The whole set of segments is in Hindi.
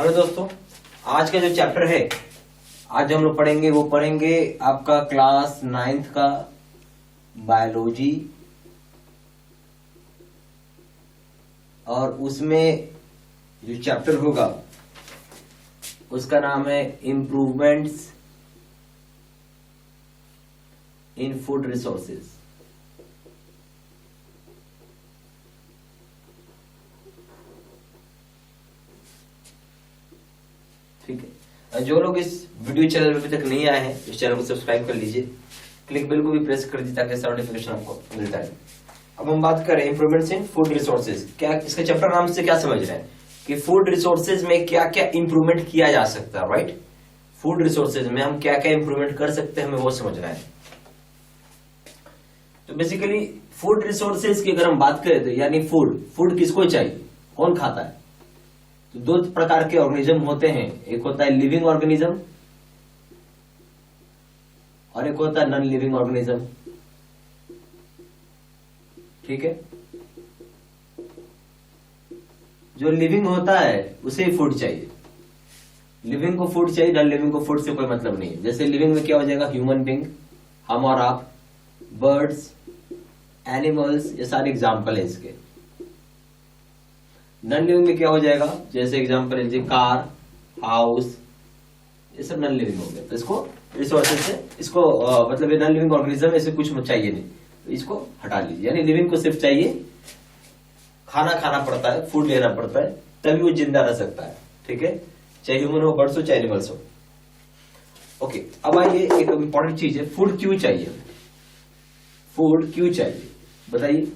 हेलो दोस्तों, आज का जो चैप्टर है आज हम लोग पढ़ेंगे आपका क्लास 9th का बायोलॉजी। और उसमें जो चैप्टर होगा उसका नाम है इम्प्रूवमेंट्स इन फूड रिसोर्सेज। ठीक है, जो लोग इस वीडियो चैनल पे अभी तक नहीं आए हैं इस चैनल को सब्सक्राइब कर लीजिए, क्लिक बेल को भी प्रेस कर दीजिए ताकि नोटिफिकेशन आपको मिलता है। अब हम बात करें इंप्रूवमेंट्स इन फूड रिसोर्सेज। क्या इसका चैप्टर नाम से क्या समझ रहे हैं कि फूड रिसोर्सेज में क्या क्या इंप्रूवमेंट किया जा सकता है, राइट। फूड रिसोर्सेज में हम क्या क्या इंप्रूवमेंट कर सकते हैं हमें वो समझ रहे हैं। तो बेसिकली फूड रिसोर्सेज की अगर हम बात करें तो यानी फूड किसको चाहिए, कौन खाता है। तो दो प्रकार के ऑर्गेनिज्म होते हैं, एक होता है लिविंग ऑर्गेनिज्म और एक होता है नॉन लिविंग ऑर्गेनिज्म। ठीक है, जो लिविंग होता है उसे ही फूड चाहिए, लिविंग को फूड चाहिए, नॉन लिविंग को फूड से कोई मतलब नहीं है। जैसे लिविंग में क्या हो जाएगा, ह्यूमन बीइंग, हम और आप, बर्ड्स, एनिमल्स, ये सारे एग्जाम्पल है इसके। नॉन लिविंग में क्या हो जाएगा, जैसे एग्जांपल लीजिए कार, हाउस, ये सब नॉन लिविंग हो गया। तो इसको रिसोर्सेज से इसको मतलब ये नॉन लिविंग ऑर्गेनिज्म, इसे कुछ चाहिए नहीं तो इसको हटा लीजिए। यानी लिविंग को सिर्फ चाहिए खाना खाना पड़ता है, फूड लेना पड़ता है, तभी वो जिंदा रह सकता है। ठीक है, चाहे ह्यूमन हो, बर्ड्स हो, चाहे एनिमल्स हो। ओके, अब आइए एक इंपॉर्टेंट चीज है, फूड क्यों चाहिए, फूड क्यों चाहिए बताइए।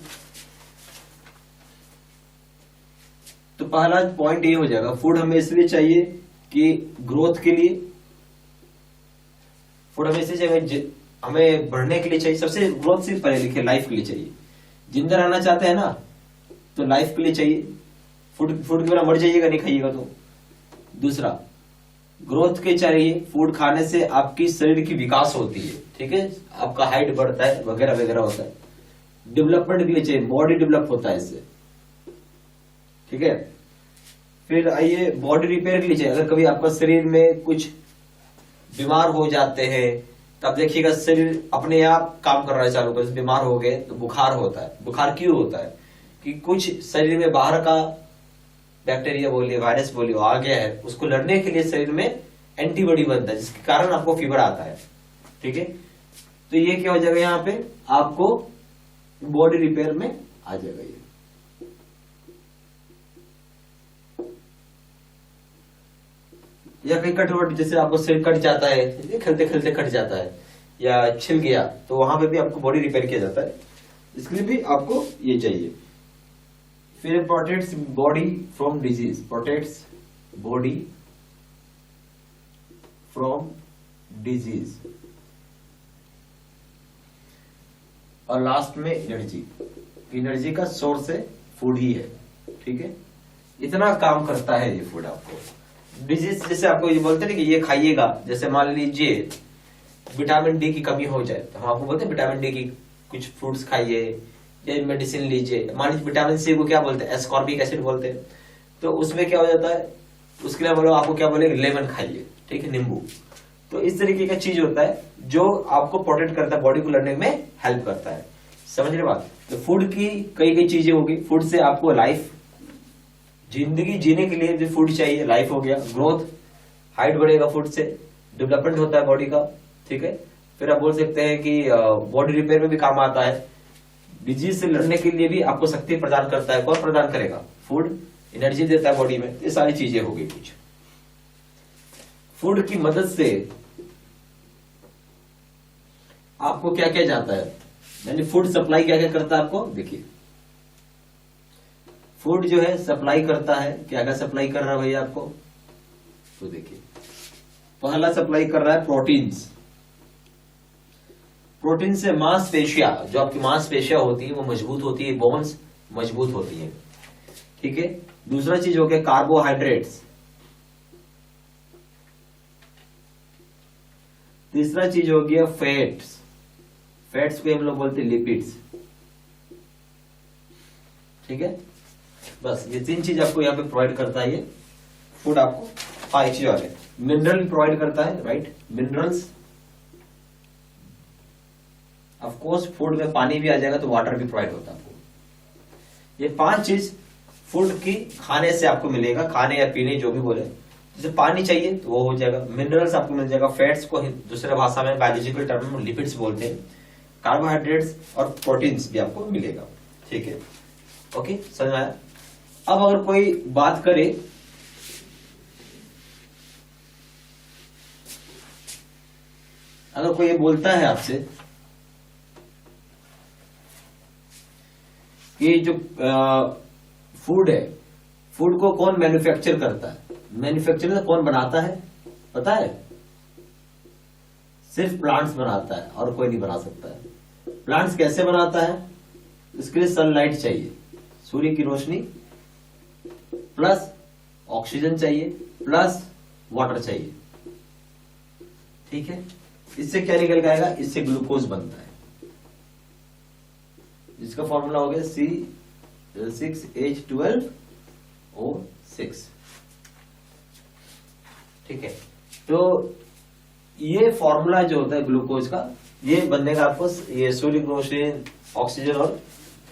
तो पहला पॉइंट ये हो जाएगा, फूड हमें इसलिए चाहिए कि ग्रोथ के लिए, फूड हमें इसलिए चाहिए, हमें बढ़ने के लिए चाहिए। सबसे ग्रोथ से पहले लिखे लाइफ के लिए चाहिए। जिंदा रहना चाहते हैं ना तो लाइफ के लिए चाहिए। फूड के बिना मर जाइएगा, नहीं खाइएगा तो। दूसरा, ग्रोथ के चाहिए, फूड खाने से आपकी शरीर की विकास होती है। ठीक है, आपका हाइट बढ़ता है वगैरह वगैरह होता है। डेवलपमेंट के लिए चाहिए, बॉडी डेवलप होता है इससे। ठीक है, फिर आइए बॉडी रिपेयर के लिए चाहिए। अगर कभी आपका शरीर में कुछ बीमार हो जाते हैं तब देखिएगा शरीर अपने आप काम करना चालू कर, बीमार हो गए तो बुखार होता है। बुखार क्यों होता है कि कुछ शरीर में बाहर का बैक्टीरिया बोलिए, वायरस बोलिए आ गया है, उसको लड़ने के लिए शरीर में एंटीबॉडी बनता है जिसके कारण आपको फीवर आता है। ठीक है, तो ये क्या हो जाएगा, यहाँ पे आपको बॉडी रिपेयर में आ जाएगा ये। या कहीं कटवट, जैसे आपको सिर कट जाता है, खेलते खेलते कट जाता है या छिल गया, तो वहां पे भी आपको बॉडी रिपेयर किया जाता है, इसके लिए भी आपको ये चाहिए। फिर protects body from disease, protects body from disease. और लास्ट में एनर्जी का सोर्स है फूड ही है। ठीक है, इतना काम करता है ये फूड आपको। डिजीज जैसे आपको ये बोलते हैं कि ये खाइएगा, जैसे मान लीजिए विटामिन डी की कमी हो जाए तो हम आपको बोलते हैं विटामिन डी की कुछ फ्रूट्स खाइए या मेडिसिन लीजिए। मान लीजिए विटामिन सी को क्या बोलते हैं, एस्कॉर्बिक एसिड बोलते हैं। तो उसमें क्या हो जाता है, उसके लिए बोलो आपको क्या बोले, लेमन खाइए। ठीक है, नींबू। तो इस तरीके का चीज होता है जो आपको प्रोटेक्ट करता है, बॉडी को लड़ने में हेल्प करता है। समझ रहे बात। तो फूड की कई चीजें होगी, फूड से आपको लाइफ, जिंदगी जीने के लिए भी फूड चाहिए, लाइफ हो गया, ग्रोथ, हाइट बढ़ेगा फूड से, डेवलपमेंट होता है बॉडी का। ठीक है, फिर आप बोल सकते हैं कि बॉडी रिपेयर में भी काम आता है, डिजीज से लड़ने के लिए भी आपको शक्ति प्रदान करता है। कौन प्रदान करेगा, फूड एनर्जी देता है बॉडी में। ये सारी चीजें हो गई कुछ। फूड की मदद से आपको क्या क्या जाता है, यानी फूड सप्लाई क्या क्या करता है आपको, देखिए फूड जो है सप्लाई करता है, क्या क्या सप्लाई कर रहा है भैया आपको, तो देखिए पहला सप्लाई कर रहा है प्रोटीन्स। प्रोटीन से मांसपेशियां, जो आपकी मांसपेशियां होती है वो मजबूत होती है, बोन्स मजबूत होती है। ठीक है, दूसरा चीज हो गया कार्बोहाइड्रेट्स। तीसरा चीज हो गया फैट्स, फैट्स को हम लोग बोलते हैं लिपिड्स। ठीक है, बस ये तीन चीज आपको यहाँ पे प्रोवाइड करता है ये फूड आपको, हाँ एक चीज और है, मिनरल प्रोवाइड करता है, right, minerals. Of course food में पानी भी आ जाएगा तो वाटर भी प्रोवाइड होता है आपको। ये 5 चीज फूड की खाने से आपको मिलेगा, खाने या पीने जो भी बोले। जैसे पानी चाहिए तो वो हो जाएगा, मिनरल्स आपको मिल जाएगा, फैट्स को दूसरे भाषा में बायोलॉजिकल टर्म में लिपिड्स बोलते हैं, कार्बोहाइड्रेट्स और प्रोटीन्स भी आपको मिलेगा, ठीक है, ओके, समझ में आया। अब अगर कोई बात करे अगर कोई ये बोलता है आपसे कि जो फूड है, फूड को कौन मैन्युफैक्चर करता है, मैन्युफैक्चर कौन बनाता है, पता है? सिर्फ प्लांट्स बनाता है और कोई नहीं बना सकता है। प्लांट्स कैसे बनाता है? इसके लिए सनलाइट चाहिए, सूर्य की रोशनी, प्लस ऑक्सीजन चाहिए, प्लस वाटर चाहिए, ठीक है। इससे क्या निकल के आएगा? इससे ग्लूकोज बनता है, जिसका फॉर्मूला हो गया C6H12O6, ठीक है। तो ये फॉर्मूला जो होता है ग्लूकोज का, ये बनने का आपको ये सूर्य की रोशनी, ऑक्सीजन और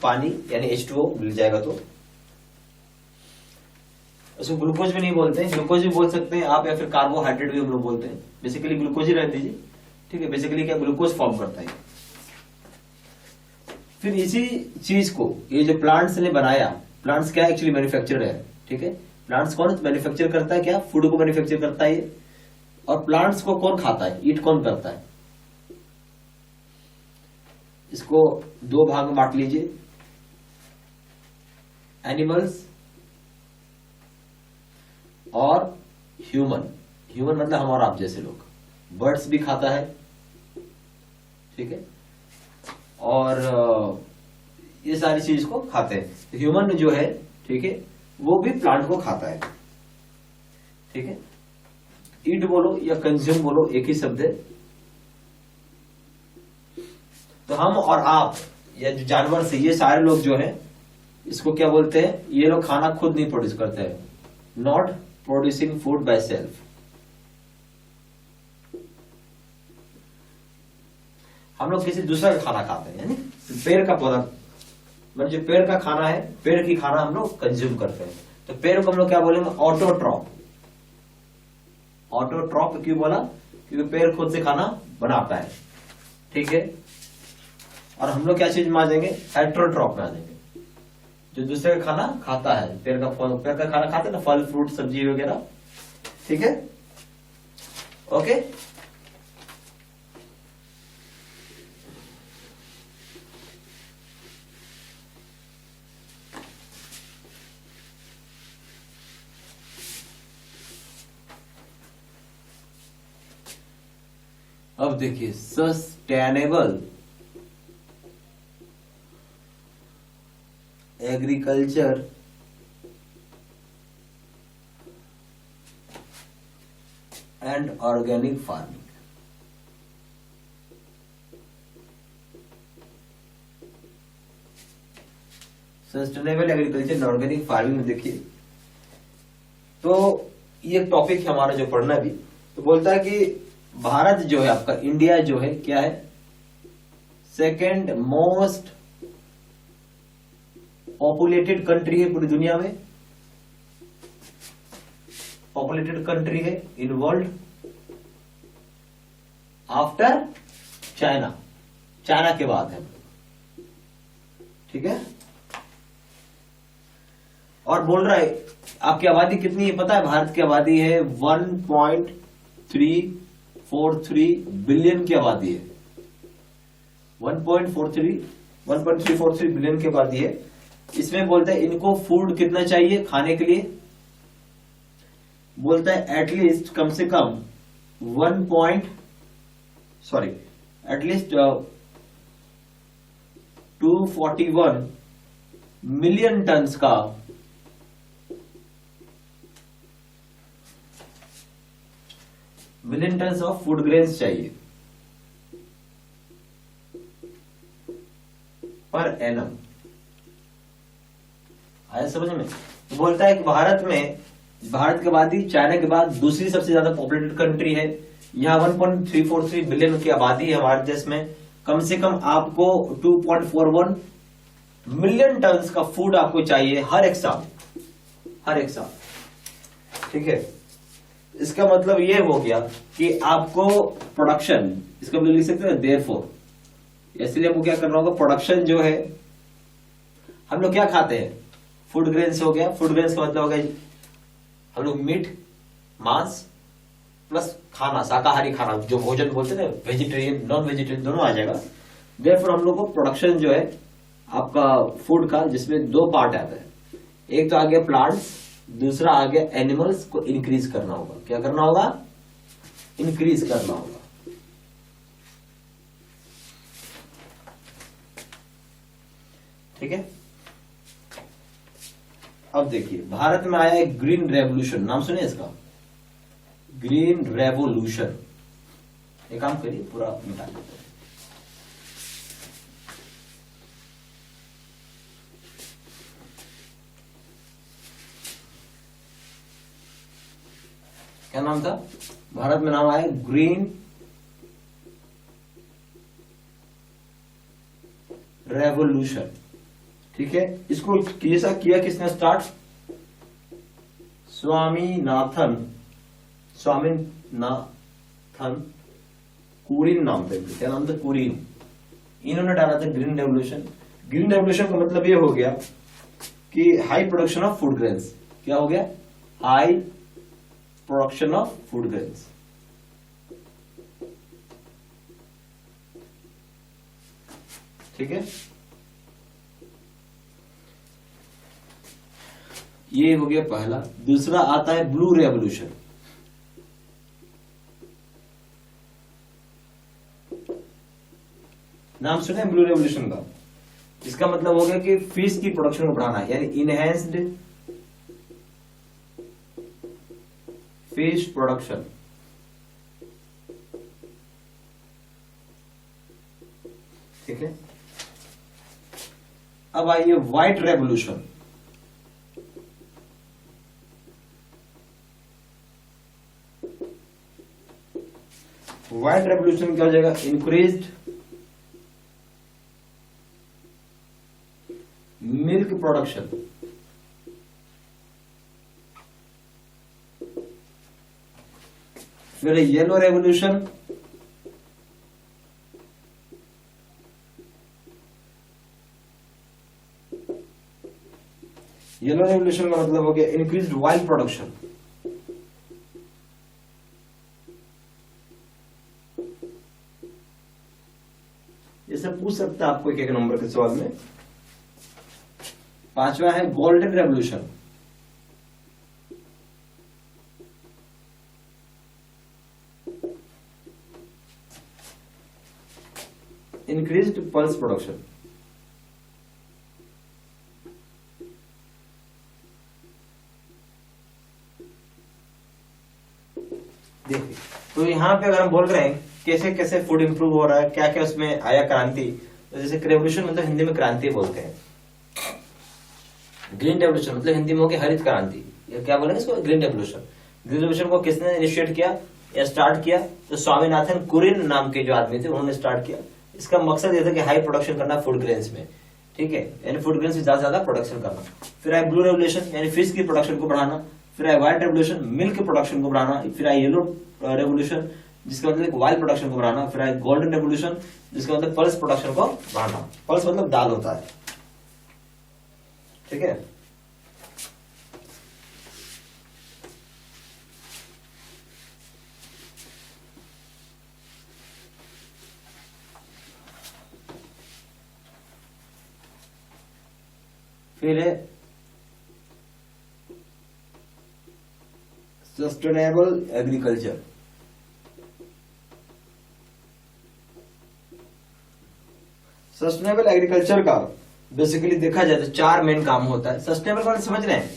पानी यानी H2O मिल जाएगा। तो उसको ग्लूकोज भी नहीं बोलते हैं, ग्लूकोज भी बोल सकते हैं आप, या फिर कार्बोहाइड्रेट भी हम लोग बोलते हैं, बेसिकली ग्लूकोज ही रहने दीजिए, ठीक है। बेसिकली क्या ग्लूकोज फॉर्म करता है। फिर इसी चीज को ये जो प्लांट्स ने बनाया, प्लांट्स क्या एक्चुअली मैन्युफैक्चरर है, ठीक है। प्लांट्स कौन मैन्युफैक्चर करता है? क्या फूड को मैन्युफैक्चर करता है ये। और प्लांट्स को कौन खाता है? ईट कौन करता है? इसको 2 भाग में बांट लीजिए, एनिमल्स और ह्यूमन। ह्यूमन मतलब हम और आप जैसे लोग। बर्ड्स भी खाता है, ठीक है, और ये सारी चीज को खाते हैं। ह्यूमन जो है, ठीक है, वो भी प्लांट को खाता है, ठीक है। ईट बोलो या कंज्यूम बोलो, एक ही शब्द है। तो हम और आप या जो जानवर से, ये सारे लोग जो है, इसको क्या बोलते हैं? ये लोग खाना खुद नहीं प्रोड्यूस करते हैं, not producing food by self. हम लोग किसी दूसरा का खाना खाते हैं, यानी पेड़ का पौधा, मतलब जो पेड़ का खाना है, पेड़ की खाना हम लोग कंज्यूम करते हैं। तो पेड़ को हम लोग क्या बोलेंगे? ऑटोट्रॉप। ऑटोट्रॉप क्यों बोला? क्योंकि पेड़ खुद से खाना बनाता है, ठीक है। और हम लोग क्या चीज में आ जाएंगे? हेट्रोट्रॉप में आ जाएंगे, जो दूसरे का खाना खाता है। पेड़ का खाना खाते हैं ना, फल फ्रूट सब्जी वगैरह, ठीक है, ओके। अब देखिए, sustainable agriculture and organic farming. Sustainable agriculture and organic farming में देखिए, तो ये टॉपिक हमारा जो पढ़ना भी, तो बोलता है कि भारत जो है आपका, इंडिया जो है, क्या है? सेकेंड मोस्ट पॉपुलेटेड कंट्री है पूरी दुनिया में, पॉपुलेटेड कंट्री है in world after China. China के बाद है, ठीक है। और बोल रहा है आपकी आबादी कितनी है पता है? भारत की आबादी है 1.343 बिलियन की आबादी है। 1.343 बिलियन की आबादी है। इसमें बोलता है इनको फूड कितना चाहिए खाने के लिए? बोलता है एटलीस्ट कम से कम 241 मिलियन टन्स का ऑफ फूड ग्रेन्स चाहिए पर एनम। आया समझ में? तो बोलता है कि भारत में भारत के बाद ही चाइना के बाद दूसरी सबसे ज्यादा पॉपुलेटेड कंट्री है। यहाँ 1.343 बिलियन की आबादी है हमारे देश में। कम से कम आपको 2.41 मिलियन टन का फूड आपको चाहिए हर एक साल, हर एक साल। ठीक है, इसका मतलब ये हो गया कि आपको प्रोडक्शन, इसका मतलब लिख सकते हैं देयरफॉर, इसलिए आपको क्या करना होगा, प्रोडक्शन जो है, हम लोग क्या खाते हैं, फूड ग्रेन्स हो गया। फूड ग्रेन्स का मतलब हो गया हम लोग मीट, मांस प्लस खाना, शाकाहारी खाना, जो भोजन बोलते हैं, वेजिटेरियन नॉन वेजिटेरियन दोनों आ जाएगा। देयरफॉर हम लोग को प्रोडक्शन जो है आपका फूड का, जिसमें दो पार्ट आता है, एक तो आ गया प्लांट्स, दूसरा आ गया एनिमल्स को इंक्रीज करना होगा। क्या करना होगा, इंक्रीज करना होगा। ठीक है, अब देखिए भारत में आया है ग्रीन रेवोल्यूशन, नाम सुने इसका, ग्रीन रेवोल्यूशन। एक काम करिए पूरा मिटा देते हैं। क्या नाम था, भारत में नाम आया ग्रीन रेवोल्यूशन। ठीक है, इसको कैसा किया, किसने स्टार्ट, स्वामीनाथन कुरिन नाम था, क्या नाम था, कुरिन। इन्होंने डाला था ग्रीन रेवोल्यूशन। ग्रीन रेवोल्यूशन का मतलब ये हो गया कि high production of food grains. क्या हो गया, high production of food grains. ठीक है, ये हो गया पहला। दूसरा आता है ब्लू रेवोल्यूशन। नाम सुने ब्लू रेवोल्यूशन का, इसका मतलब हो गया कि फिश की प्रोडक्शन को बढ़ाना, यानी इनहेंस्ड फिश प्रोडक्शन। ठीक है, अब आइए व्हाइट रेवोल्यूशन। व्हाइट रेवोल्यूशन क्या हो जाएगा, इंक्रीज्ड मिल्क प्रोडक्शन। फिर येलो रेवोल्यूशन, येलो रेवोल्यूशन का मतलब हो गया इंक्रीज्ड वाइल्ड प्रोडक्शन। ये सब पूछ सकता है आपको एक एक नंबर के सवाल में। पांचवा है golden revolution. Increased pulse production. देखिए, तो यहां पे अगर हम बोल रहे हैं कैसे कैसे फूड इंप्रूव हो रहा है, क्या क्या उसमें आया क्रांति, तो जैसे रेवोल्यूशन मतलब हिंदी में क्रांति बोलते हैं। ग्रीन रेवोल्यूशन मतलब हिंदी में हो गया हरित क्रांति, या क्या बोलेंगे इसको, ग्रीन रेवोल्यूशन। ग्रीन रेवोल्यूशन को किसने इनिशिएट किया या स्टार्ट किया, तो स्वामीनाथन कुरिन नाम के जो आदमी थे उन्होंने स्टार्ट किया। इसका मकसद ये था कि हाई प्रोडक्शन करना फूड ग्रेन्स में। ठीक है, यानी फूड ग्रेन्स में ज्यादा प्रोडक्शन करना। फिर आए ब्लू रेवोल्यूशन, यानी फिश की प्रोडक्शन को बढ़ाना। फिर आए व्हाइट रेवोल्यूशन, मिल्क प्रोडक्शन को बढ़ाना। फिर आए येलो रेवोल्यूशन, जिसका मतलब वाइल्ड प्रोडक्शन को बढ़ाना। फिर आए गोल्डन रेवोल्यूशन, जिसका मतलब पल्स प्रोडक्शन को बढ़ाना। पल्स मतलब दाल होता है। ठीक है, फिर है सस्टेनेबल एग्रीकल्चर। सस्टेनेबल एग्रीकल्चर का बेसिकली देखा जाए तो चार मेन काम होता है। सस्टेनेबल मतलब समझ रहे हैं,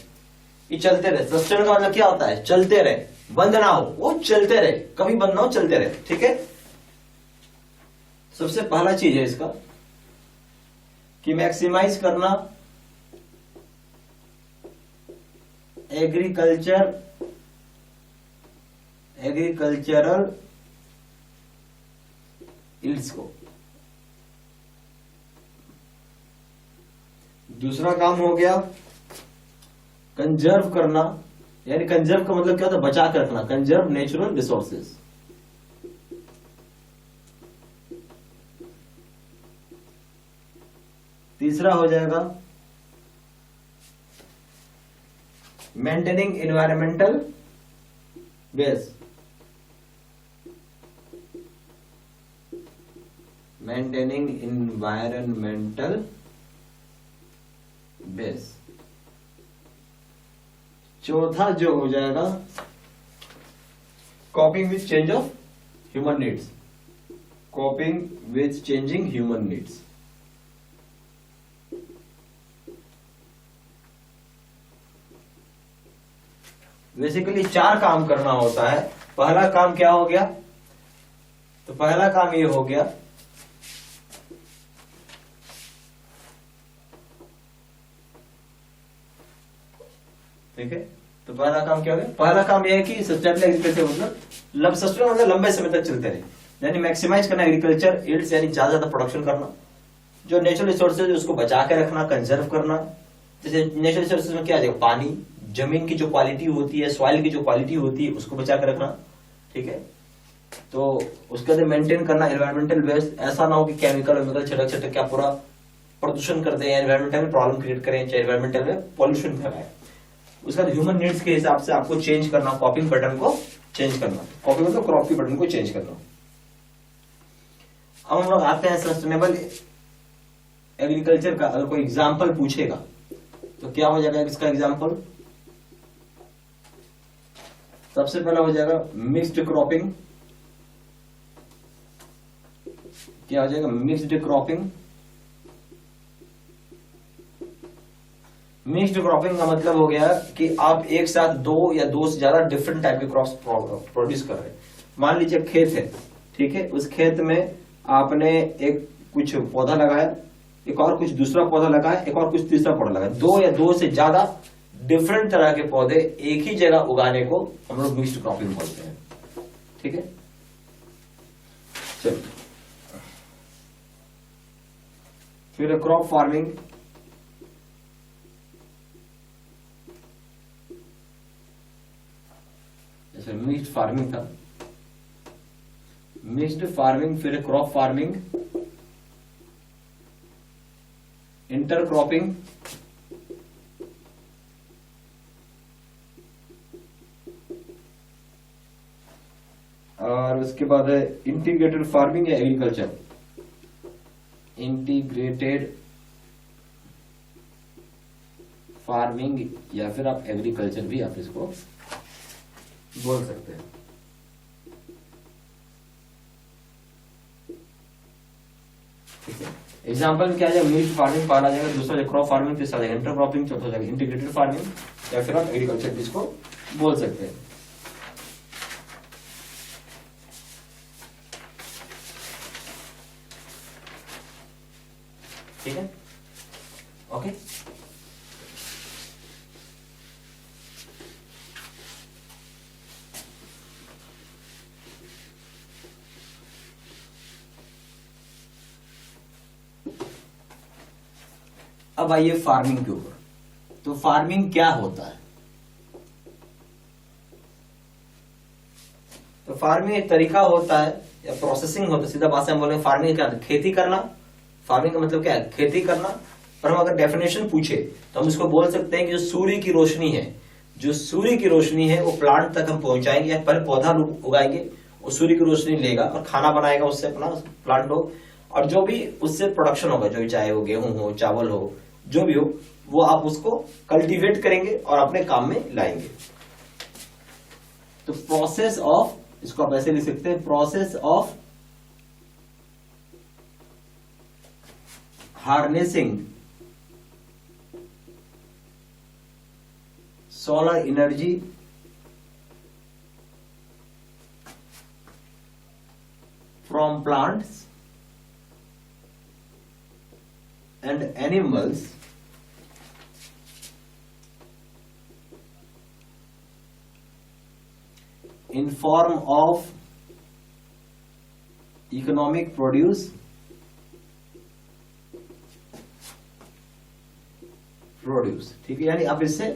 ये चलते रहे। सस्टेनेबल का मतलब क्या होता है, चलते रहे, बंद ना हो, वो चलते रहे, कभी बंद ना हो, चलते रहे। ठीक है, सबसे पहला चीज है इसका कि मैक्सिमाइज करना एग्रीकल्चरल यील्ड्स को। दूसरा काम हो गया कंजर्व करना, यानी कंजर्व का मतलब क्या होता है, बचा कर रखना, कंजर्व नेचुरल रिसोर्सेज। तीसरा हो जाएगा maintaining environmental base, maintaining environmental base. चौथा जो हो जाएगा कॉपिंग with change of human needs, कॉपिंग with changing human needs. Basically 4 काम करना होता है। पहला काम क्या हो गया, तो पहला काम ये हो गया ठीक है। तो पहला काम क्या हो गया, पहला काम यह है कि सस्टेनेबल एग्रीकल्चर मतलब सस्टेनेबल मतलब लंबे समय तक चलते रहे, यानी मैक्सिमाइज करना एग्रीकल्चर यील्ड्स, यानी ज्यादा प्रोडक्शन करना। जो नेचुरल रिसोर्सेज उसको बचा के रखना, कंजर्व करना। जैसे नेचुरल रिसोर्सेज में क्या आ जाएगा, पानी, जमीन की जो क्वालिटी होती है, सॉइल की जो क्वालिटी होती है, उसको बचा के रखना, ठीक है। तो उसके बाद मेंटेन करना एनवायरमेंटल वेस्ट, ऐसा ना हो कि केमिकल छिटक छिटक क्या पूरा प्रदूषण कर दें, एनवायरमेंटल में प्रॉब्लम क्रिएट करें, चाहे एनवायरमेंटल में पॉल्यूशन फैलाए। उसके बाद ह्यूमन नीड्स के हिसाब से आपको चेंज करना, कॉपिंग बटन को चेंज करना, कॉपी मतलब क्रॉप की बटन को चेंज करना। अब हम लोग आते हैं सस्टेनेबल एग्रीकल्चर का। अगर कोई एग्जाम्पल पूछेगा तो क्या हो जाएगा इसका एग्जाम्पल, सबसे पहला हो जाएगा मिक्स्ड क्रॉपिंग। क्या हो जाएगा, मिक्स्ड क्रॉपिंग। मिक्स्ड क्रॉपिंग का मतलब हो गया कि आप एक साथ 2 या 2 से ज्यादा डिफरेंट टाइप के क्रॉप्स प्रोड्यूस कर रहे हैं। मान लीजिए खेत है, ठीक है, उस खेत में आपने एक कुछ पौधा लगाया, एक और कुछ दूसरा पौधा लगाया, एक और कुछ तीसरा पौधा लगाया। 2 या 2 से ज्यादा डिफरेंट तरह के पौधे एक ही जगह उगाने को हम लोग मिक्स्ड क्रॉपिंग बोलते हैं, ठीक है। चलो फिर क्रॉप फार्मिंग। जैसे मिक्स्ड फार्मिंग था, मिक्स्ड फार्मिंग, फिर क्रॉप फार्मिंग, इंटर क्रॉपिंग, और उसके बाद है इंटीग्रेटेड फार्मिंग या एग्रीकल्चर, इंटीग्रेटेड फार्मिंग, या फिर आप एग्रीकल्चर भी आप इसको बोल सकते हैं, ठीक है। एग्जाम्पल में क्या जाएगा, मिक्स्ड फार्मिंग पहला जाएगा, दूसरा क्रॉप फार्मिंग, तीसरा जाएगा इंटर क्रॉपिंग, चौथा जाएगा इंटीग्रेटेड फार्मिंग, या फिर आप एग्रीकल्चर भी इसको बोल सकते हैं। ठीक है, ओके। अब आइए फार्मिंग के ऊपर। तो फार्मिंग क्या होता है, तो फार्मिंग एक तरीका होता है या प्रोसेसिंग होता है। सीधा भाषा में बोले फार्मिंग क्या है, खेती करना। फार्मिंग का मतलब क्या है, खेती करना। पर हम अगर डेफिनेशन पूछे तो हम इसको बोल सकते हैं कि जो सूर्य की रोशनी है, जो सूर्य की रोशनी है वो प्लांट तक हम पहुंचाएंगे, या पहले पौधा उगाएंगे, वो सूर्य की रोशनी लेगा और खाना बनाएगा उससे अपना प्लांट लोग, और जो भी उससे प्रोडक्शन होगा, जो भी चाहे वो गेहूं हो, चावल हो, जो भी हो, वो आप उसको कल्टीवेट करेंगे और अपने काम में लाएंगे। तो प्रोसेस ऑफ, इसको आप ऐसे लिख सकते हैं, process of harnessing solar energy from plants and animals in form of economic produce ठीक है, यानी आप इससे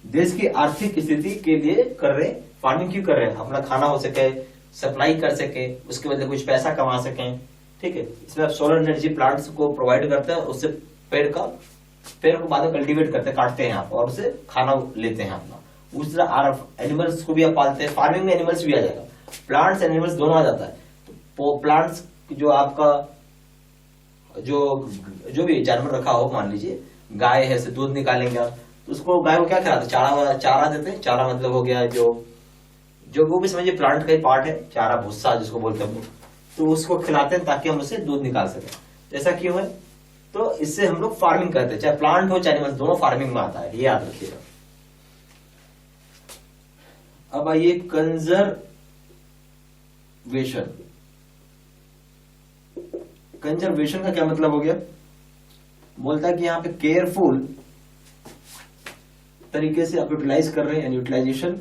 देश की आर्थिक स्थिति के लिए कर रहे, फार्मिंग क्यों कर रहे हैं, अपना खाना हो सके, सप्लाई कर सके, उसके बदले कुछ पैसा कमा सकें। ठीक है, इसमें आप सोलर एनर्जी प्लांट्स को प्रोवाइड करते हैं, उससे पेड़ को बाद में कल्टीवेट करते हैं, काटते हैं आप और उससे खाना लेते हैं अपना। उस तरह एनिमल्स को भी आप पालते हैं, फार्मिंग में एनिमल्स भी आ जाएगा, प्लांट्स एनिमल्स दोनों आ जाता है। तो प्लांट्स जो आपका जो भी जानवर रखा हो, मान लीजिए गाय है, से दूध निकालेंगे आप, तो उसको गाय को क्या खिलाते, चारा देते हैं। चारा मतलब हो गया जो वो भी समझिए प्लांट का ही पार्ट है, चारा भूसा जिसको बोलते हैं, तो उसको खिलाते हैं ताकि हम उससे दूध निकाल सकें। ऐसा क्यों है, तो इससे हम लोग फार्मिंग करते हैं, चाहे प्लांट हो चाहे एनिमल्स, दोनों फार्मिंग में आता है, ये याद रखिएगा। अब आइए कंजर्वेशन का क्या मतलब हो गया, बोलता है कि यहां पे केयरफुल तरीके से आप यूटिलाइज कर रहे हैं, यूटिलाइजेशन,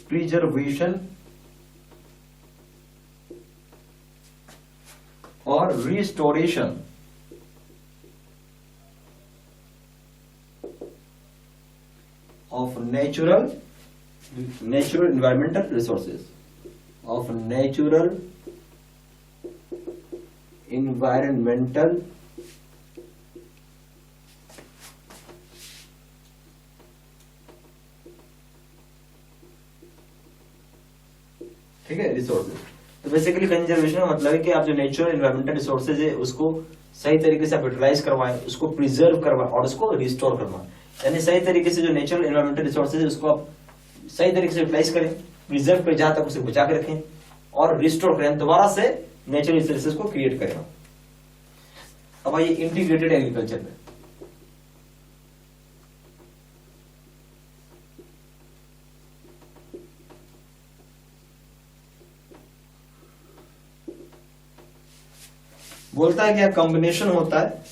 प्रिजर्वेशन और restoration of natural environmental resources, of natural environmental ठीक है रिसोर्सेज। तो बेसिकली कंजर्वेशन का मतलब है कि आप जो नेचुरल एनवायरमेंटल रिसोर्सेज है उसको सही तरीके से आप यूटिलाइज करवाएं, उसको प्रिजर्व करवाएं और उसको रिस्टोर करवाएं। यानी सही तरीके से जो नेचुरल एनवायरमेंटल रिसोर्सेज है उसको आप सही तरीके से यूटिलाइज करें, प्रिजर्व करें, जहां तक उसे बचा के रखें और रिस्टोर करें, दोबारा से नेचुरल रिसोर्सेज को क्रिएट करें। अब आइए इंटीग्रेटेड एग्रीकल्चर में। बोलता है कि कॉम्बिनेशन होता है,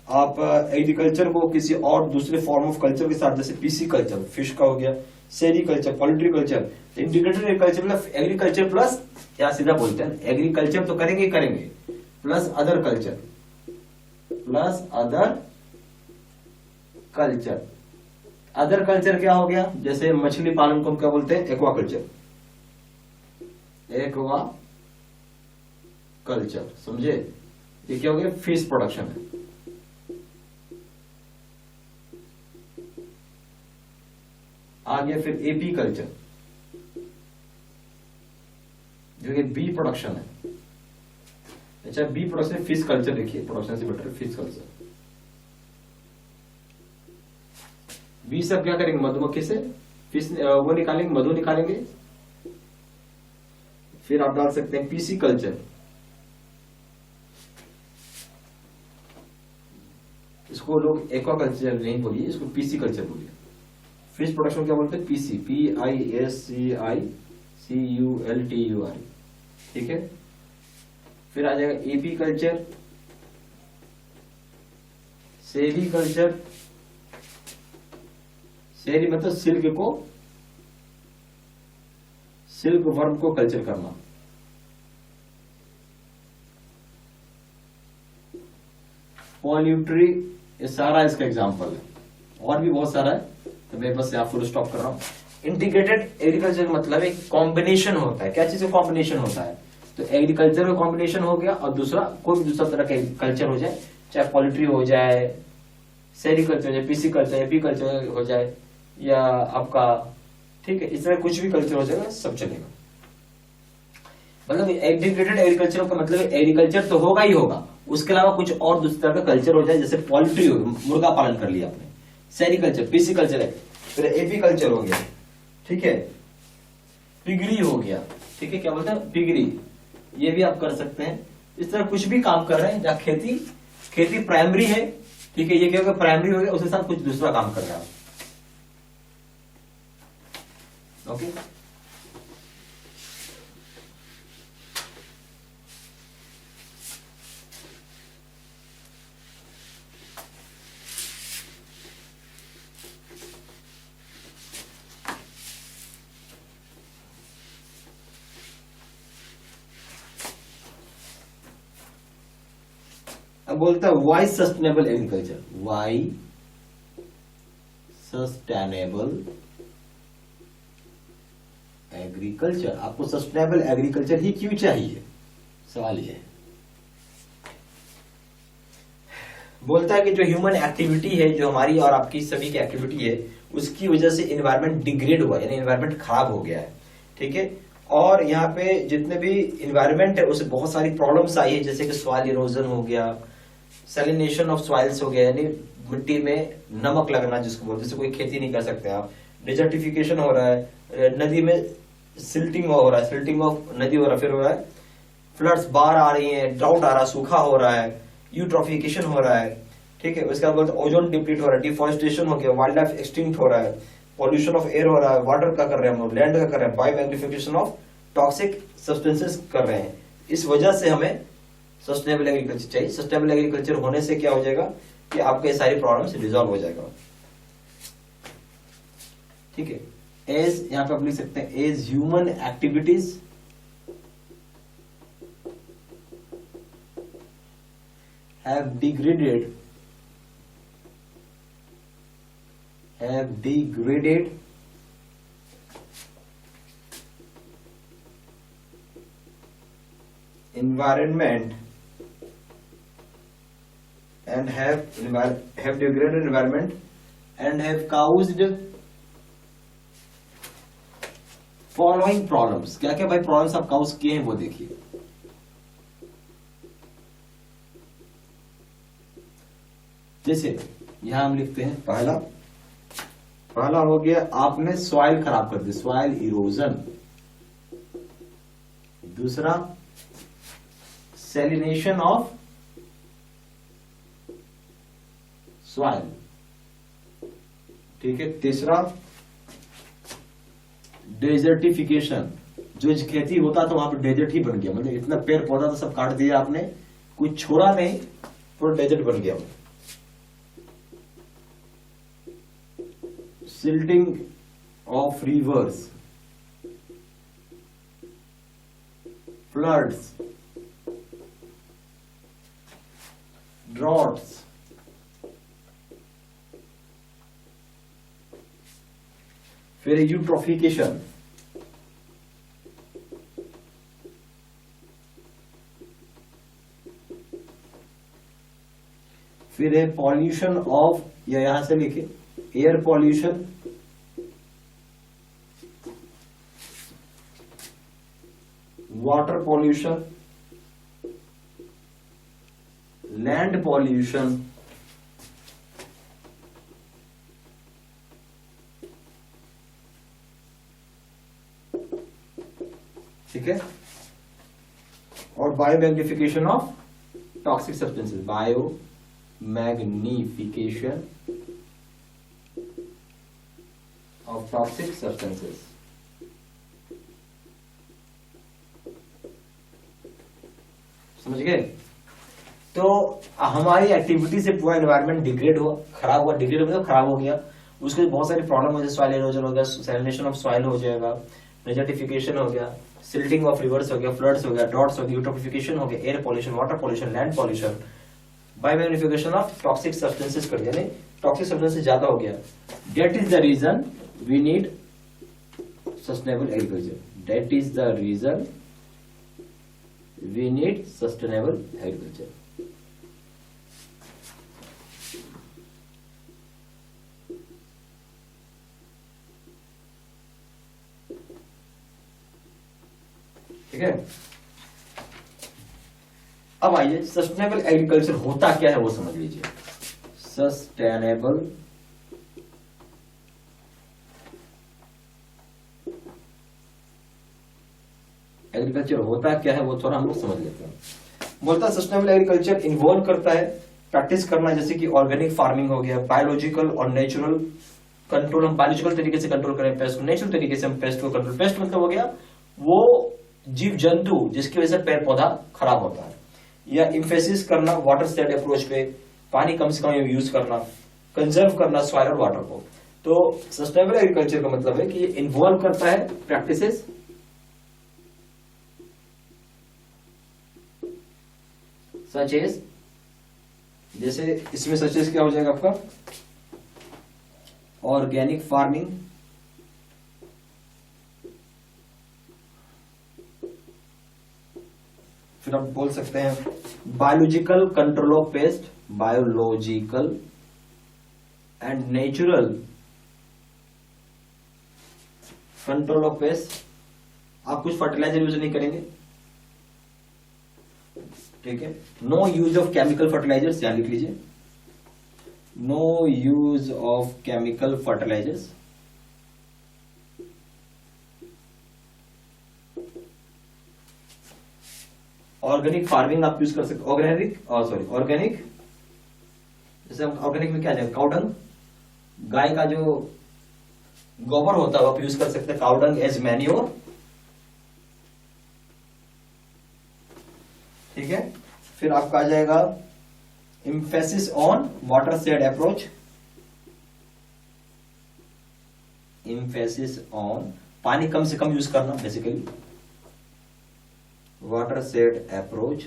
आप एग्रीकल्चर को किसी और दूसरे फॉर्म ऑफ कल्चर के साथ, जैसे पीसी कल्चर, फिश का हो गया, sericulture, poultry culture, integrated agriculture मतलब एग्रीकल्चर प्लस, या सीधा बोलते हैं एग्रीकल्चर तो करेंगे plus other culture, other culture क्या हो गया, जैसे मछली पालन को हम क्या बोलते हैं, एक्वा कल्चर, समझे, ये क्या हो गया, फिश प्रोडक्शन है। आ गया फिर एपी कल्चर जो कि बी प्रोडक्शन है। अच्छा, बी प्रोडक्शन, फिश कल्चर देखिए, प्रोडक्शन से बेटर फिश कल्चर। बी से आप क्या करेंगे, मधुमक्खी से फिश वो निकालेंगे, मधु निकालेंगे। फिर आप डाल सकते हैं पीसी कल्चर, इसको लोग एक्वा कल्चर नहीं बोलिए, इसको पीसी कल्चर बोलिए। फिश प्रोडक्शन क्या बोलते हैं, पीसी, PISCICULTUR, ठीक है। फिर आ जाएगा एपी कल्चर, सेरी कल्चर, सेरी मतलब सिल्क वर्म को कल्चर करना। पॉल्यूट्री, ये सारा इसका एग्जांपल है, और भी बहुत सारा है, तो मैं बस यहाँ फुल स्टॉप कर रहा हूँ। इंटीग्रेटेड एग्रीकल्चर का मतलब एक कॉम्बिनेशन होता है, क्या चीज का कॉम्बिनेशन होता है, तो एग्रीकल्चर का कॉम्बिनेशन हो गया और दूसरा कोई भी दूसरा तरह का कल्चर हो जाए, चाहे पोल्ट्री हो जाए, सेरीकल्चर हो जाए, पीसी कल्चर, एपी कल्चर हो जाए, या आपका, ठीक है, इस तरह कुछ भी कल्चर हो जाएगा, सब चलेगा। मतलब इंटीग्रेटेड एग्रीकल्चर का मतलब एग्रीकल्चर तो होगा ही होगा, उसके अलावा कुछ और दूसरे तरह का कल्चर हो जाए, जैसे पोल्ट्री हो, मुर्गा पालन कर लिया आपने, सेरीकल्चर, पीसी कल्चर है, फिर एपी कल्चर हो गया, ठीक है, पिगरी हो गया, ठीक है, क्या बोलते हैं, पिगरी, ये भी आप कर सकते हैं। इस तरह कुछ भी काम कर रहे हैं, जहां खेती प्राइमरी है, ठीक है, ये क्या होगा, प्राइमरी हो गया, उसके साथ कुछ दूसरा काम कर रहे हैं आप, ओके। बोलता है why sustainable agriculture, why sustainable agriculture, आपको सस्टेनेबल एग्रीकल्चर ही क्यों चाहिए, सवाल ये है। बोलता है कि जो ह्यूमन एक्टिविटी है, जो हमारी और आपकी सभी की एक्टिविटी है, उसकी वजह से एनवायरनमेंट डिग्रेड हुआ, यानी एनवायरनमेंट खराब हो गया है, ठीक है। और यहाँ पे जितने भी एनवायरनमेंट है उससे बहुत सारी प्रॉब्लम्स आई है, जैसे कि सॉइल इरोजन हो गया, सैलिनेशन ऑफ सॉइल्स हो गया, यानी मिट्टी में नमक लगना जिसको बोलते हैं, जिससे कोई खेती नहीं कर सकते आप। डिजर्टिफिकेशन हो रहा है, नदी में सिल्टिंग हो रहा है, सिल्टिंग ऑफ नदी हो रहा है, फिर हो रहा है फ्लड्स, बाढ़ आ रही है, ड्राउट आ रहा है, सूखा हो रहा है, यूट्रोफिकेशन हो रहा है, ठीक है। उसके बाद ओजोन डिप्लीट हो रहा है, डिफॉरेस्टेशन हो गया, वाइल्ड लाइफ एक्सटिंक्ट हो रहा है, पॉल्यूशन ऑफ एयर हो रहा है, वाटर का कर रहे हैं हम लोग, लैंड का कर रहे हैं, bio magnification of toxic substances कर रहे हैं। इस वजह से हमें सस्टेनेबल एग्रीकल्चर चाहिए। सस्टेनेबल एग्रीकल्चर होने से क्या हो जाएगा कि आपके ये सारी प्रॉब्लम्स रिजॉल्व हो जाएगा, ठीक है। एज यहां पे आप लिख सकते हैं as human activities have degraded environment and have degraded environment and have caused following problems। क्या क्या भाई प्रॉब्लम्स आप काउज किए हैं वो देखिए। जैसे यहां हम लिखते हैं पहला हो गया आपने सॉइल खराब कर दी, सॉइल इरोजन। दूसरा सैलिनेशन ऑफ सॉइल, ठीक है। तीसरा डेजर्टिफिकेशन, जो खेती होता था वहां पर डेजर्ट ही बन गया, मतलब इतना पेड़ पौधा तो सब काट दिया आपने, कुछ छोड़ा नहीं, पूरा डेजर्ट बन गया। Silting of reverse, floods, droughts, फिर यूट्रोफिकेशन, फिर है पॉल्यूशन ऑफ, या यहां से लिखे air pollution, water pollution, land pollution, ठीक है। और bio magnification of toxic substances, bio magnification of toxic substances. समझ गए। तो हमारी एक्टिविटी से पूरा एनवायरनमेंट डिग्रेड हुआ, खराब हुआ, डिग्रेड मतलब खराब हो गया। उसके बहुत सारी प्रॉब्लम हो जाए, सॉइल इरोजन हो गया, सैलिनेशन ऑफ सॉइल हो जाएगा, डेजर्टिफिकेशन हो गया, सिल्टिंग ऑफ रिवर्स हो गया, फ्लड्स हो गया, ड्रॉट्स हो गया, यूट्रोफिकेशन हो गया, air pollution, water pollution, land pollution, biomagnification of toxic substances कर दिया, यानी टॉक्सिक सब्सटेंसेस ज्यादा हो गया। That is the reason we need sustainable agriculture, that is the reason we need sustainable agriculture। ठीक है। अब आइए सस्टेनेबल एग्रीकल्चर होता क्या है वो समझ लीजिए। सस्टेनेबल एग्रीकल्चर होता क्या है वो थोड़ा हम लोग समझ लेते हैं। बोलता है सस्टेनेबल एग्रीकल्चर इन्वॉल्व करता है प्रैक्टिस करना, जैसे कि ऑर्गेनिक फार्मिंग हो गया, बायोलॉजिकल और नेचुरल कंट्रोल, हम बायोलॉजिकल तरीके से कंट्रोल करें पेस्ट को, नेचुरल तरीके से हम पेस्ट को कंट्रोल। पेस्ट मतलब हो गया वो जीव जंतु जिसकी वजह से पेड़ पौधा खराब होता है, या इम्फेसिस करना वाटर स्टेड अप्रोच पे, पानी कम से कम यूज करना, कंजर्व करना सॉइल और वाटर को। तो सस्टेनेबल एग्रीकल्चर का मतलब है कि ये इन्वॉल्व करता है प्रैक्टिसेस such as जैसे इसमें सचेस क्या हो जाएगा आपका, ऑर्गेनिक फार्मिंग, फिर आप बोल सकते हैं biological control of pest, biological and natural control of pest. आप कुछ फर्टिलाइजर यूज नहीं करेंगे, ठीक है। No use of chemical fertilisers, यहां लिख लीजिए, no use of chemical fertilisers. Organic farming आप यूज कर सकते, ऑर्गेनिक, जैसे ऑर्गेनिक में क्या जाएगा, काउडंग, गाय का जो गोबर होता है आप यूज कर सकते हैं, काउडंग एज मैन्योर, ठीक है। फिर आपका आ जाएगा emphasis on watershed approach, emphasis on पानी कम से कम यूज करना, बेसिकली वाटर शेड अप्रोच,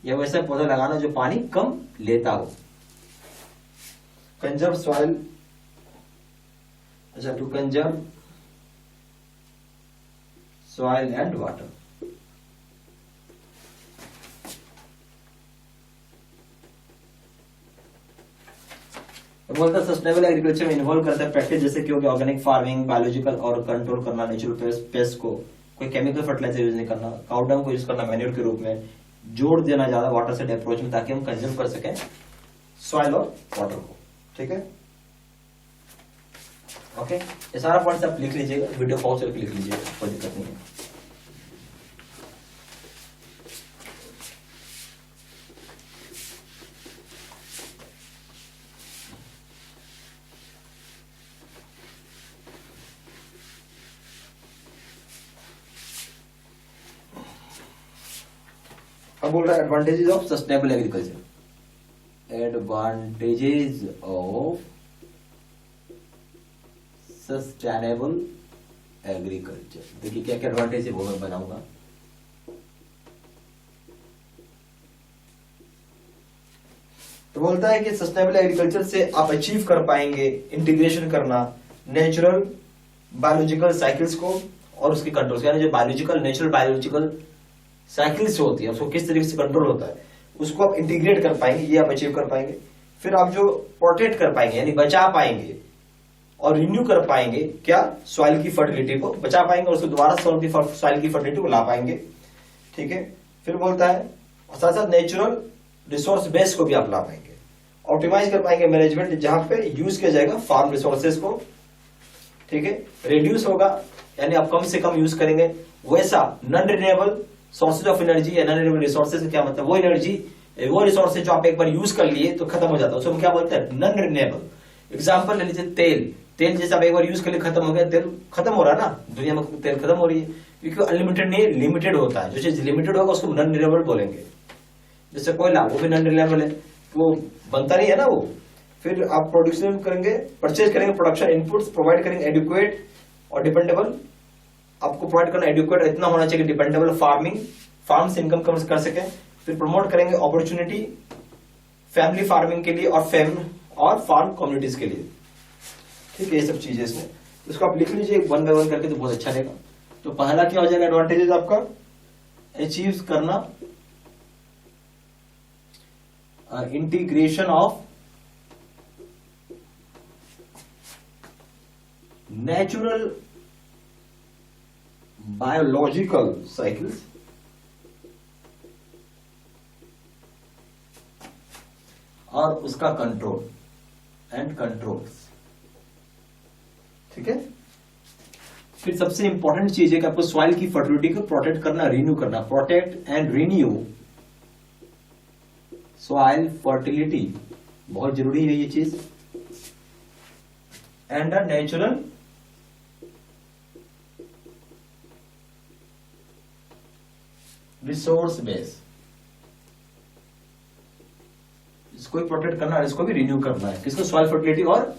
या वैसा पौधा लगाना जो पानी कम लेता हो। कंजर्व सॉइल, अच्छा, to conserve soil and water. बोलता सस्टेनेबल एग्रीकल्चर में इन्वॉल्व करता है प्रैक्टिस जैसे कि हो गया ऑर्गेनिक फार्मिंग, बायोलॉजिकल और कंट्रोल करना नेचुरल पेस्ट को, कोई केमिकल फर्टिलाइजर यूज नहीं करना, काउडंग को यूज करना मैन्योर के रूप में, जोड़ देना ज्यादा वाटर सेड अप्रोच में ताकि हम कंज्यूम कर सकें सॉइल और वाटर को, ठीक है। ओके, ये सारा पॉइंट आप लिख लीजिएगा, वीडियो पॉज करके लिख लीजिएगा, कोई दिक्कत नहीं है। अब बोल रहा है advantages of sustainable agriculture, advantages of sustainable agriculture. देखिए क्या क्या एडवांटेज है वो मैं बनाऊंगा। तो बोलता है कि सस्टेनेबल एग्रीकल्चर से आप अचीव कर पाएंगे इंटीग्रेशन करना नेचुरल बायोलॉजिकल साइकिल्स को और उसके कंट्रोल, यानी जो बायोलॉजिकल नेचुरल बायोलॉजिकल साइकिल्स होती है उसको किस तरीके से कंट्रोल होता है उसको आप इंटीग्रेट कर पाएंगे, ये आप अचीव कर पाएंगे। फिर आप जो प्रोटेक्ट कर पाएंगे यानी बचा पाएंगे और रिन्यू कर पाएंगे क्या, सॉइल की फर्टिलिटी को बचा पाएंगे और उसको दोबारा सॉइल की फर्टिलिटी को ला पाएंगे, ठीक है। फिर बोलता है साथ साथ नेचुरल रिसोर्स बेस को भी आप ला पाएंगे, ऑप्टिमाइज कर पाएंगे मैनेजमेंट जहां पे यूज किया जाएगा फार्म रिसोर्सेज को, ठीक है। रिड्यूस होगा यानी आप कम से कम यूज करेंगे, वैसा non renewable sources of energy या नॉन रिन्यूएबल रिसोर्सेज क्या मतलब, वो एनर्जी वो रिसोर्सेज जो आप एक बार यूज कर लिए तो खत्म हो जाता है, उसको हम क्या बोलते हैं नॉन रिन्यूएबल। एग्जांपल ले लीजिए तेल जैसे आप एक बार यूज कर लिए खत्म हो गया, तेल खत्म हो रहा है ना, दुनिया में तेल खत्म हो रही है क्योंकि अनलिमिटेड नहीं लिमिटेड होता है, जो चीज लिमिटेड होगा उसको नॉन रिन्यूएबल बोलेंगे। जैसे कोयला वो भी नॉन रिन्यूएबल है, वो बनता नहीं है ना वो। फिर आप प्रोड्यूशन करेंगे, परचेज करेंगे, प्रोडक्शन इनपुट्स प्रोवाइड करेंगे एडिक्वेट और डिपेंडेबल, आपको प्रोवाइड करना एडिक्वेट इतना होना चाहिए डिपेंडेबल फार्म से इनकम कर सके। फिर प्रमोट करेंगे अपॉर्चुनिटी फैमिली फार्मिंग के लिए और फार्म कम्युनिटीज के लिए, ठीक है। ये सब चीजें इसमें इसको आप लिख लीजिए वन बाय वन करके तो बहुत अच्छा रहेगा। तो पहला क्या हो जाएगा एडवांटेजेस आपका, अचीव करना integration of natural biological cycles और उसका कंट्रोल्स, ठीक है। फिर सबसे इंपॉर्टेंट चीज है कि आपको सॉइल की फर्टिलिटी को प्रोटेक्ट करना, रिन्यू करना, protect and renew soil fertility, बहुत जरूरी है ये चीज। And a natural resource base, इसको भी प्रोटेक्ट करना और इसको भी रिन्यू करना है, किसको, सॉइल फर्टिलिटी और